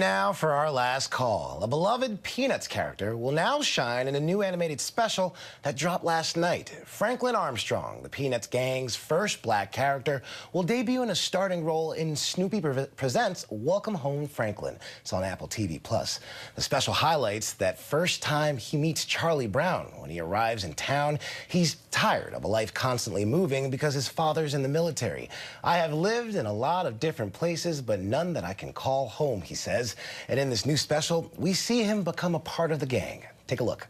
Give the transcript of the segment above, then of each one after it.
Now for our last call. A beloved Peanuts character will now shine in a new animated special that dropped last night. Franklin Armstrong, the Peanuts gang's first black character, will debut in a starting role in Snoopy Presents Welcome Home, Franklin. It's on Apple TV+. The special highlights that first time he meets Charlie Brown. When he arrives in town, he's tired of a life constantly moving because his father's in the military. "I have lived in a lot of different places, but none that I can call home," he says. And in this new special, we see him become a part of the gang. Take a look.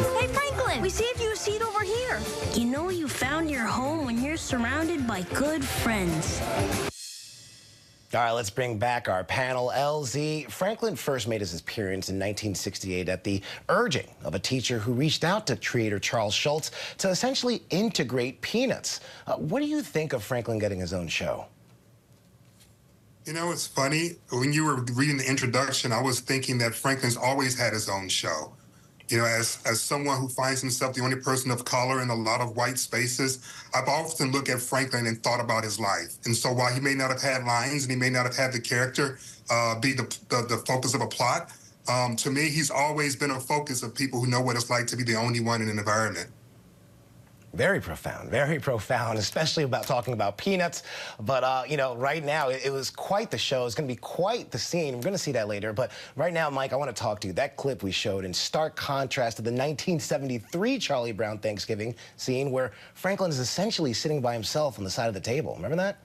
Hey, Franklin, we saved you a seat over here. You know you found your home when you're surrounded by good friends. All right, let's bring back our panel. LZ, Franklin first made his appearance in 1968 at the urging of a teacher who reached out to creator Charles Schultz to essentially integrate Peanuts. What do you think of Franklin getting his own show? You know, it's funny. When you were reading the introduction, I was thinking that Franklin's always had his own show. You know, as someone who finds himself the only person of color in a lot of white spaces, I've often looked at Franklin and thought about his life. And so while he may not have had lines and he may not have had the character be the focus of a plot, to me, he's always been a focus of people who know what it's like to be the only one in an environment. Very profound, especially about talking about Peanuts. But, you know, right now, it was quite the show. It's going to be quite the scene. We're going to see that later. But right now, Mike, I want to talk to you. That clip we showed in stark contrast to the 1973 Charlie Brown Thanksgiving scene where Franklin is essentially sitting by himself on the side of the table. Remember that?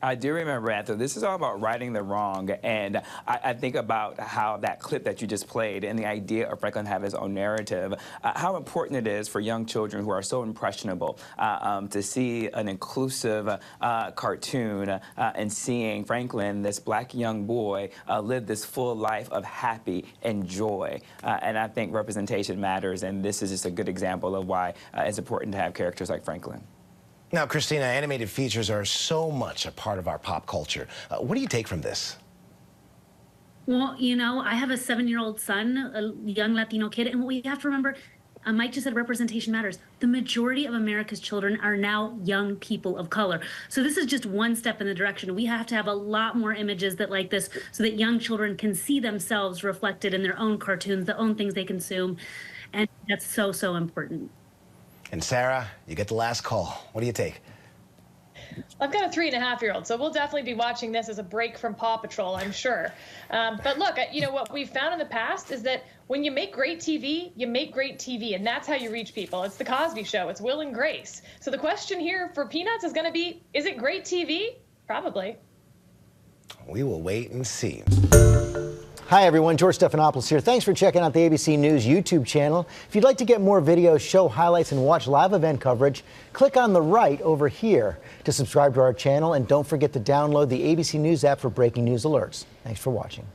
I do remember that. So this is all about righting the wrong, and I think about how that clip that you just played and the idea of Franklin have his own narrative, how important it is for young children who are so impressionable to see an inclusive cartoon and seeing Franklin, this black young boy, live this full life of happy and joy. And I think representation matters, and this is just a good example of why it's important to have characters like Franklin. Now, Christina, animated features are so much a part of our pop culture. What do you take from this? Well, you know, I have a 7-year-old son, a young Latino kid, and what we have to remember, Mike just said representation matters. The majority of America's children are now young people of color. So this is just one step in the direction. We have to have a lot more images that like this so that young children can see themselves reflected in their own cartoons, the own things they consume. And that's so, so important. And Sarah, you get the last call. What do you take? I've got a 3.5-year-old, so we'll definitely be watching this as a break from Paw Patrol, I'm sure. But look, you know, what we've found in the past is that when you make great TV, you make great TV, and that's how you reach people. It's the Cosby Show. It's Will and Grace. So the question here for Peanuts is going to be, is it great TV? Probably. We will wait and see. Hi everyone, George Stephanopoulos here. Thanks for checking out the ABC News YouTube channel. If you'd like to get more videos, show highlights, and watch live event coverage, click on the right over here to subscribe to our channel, and don't forget to download the ABC News app for breaking news alerts. Thanks for watching.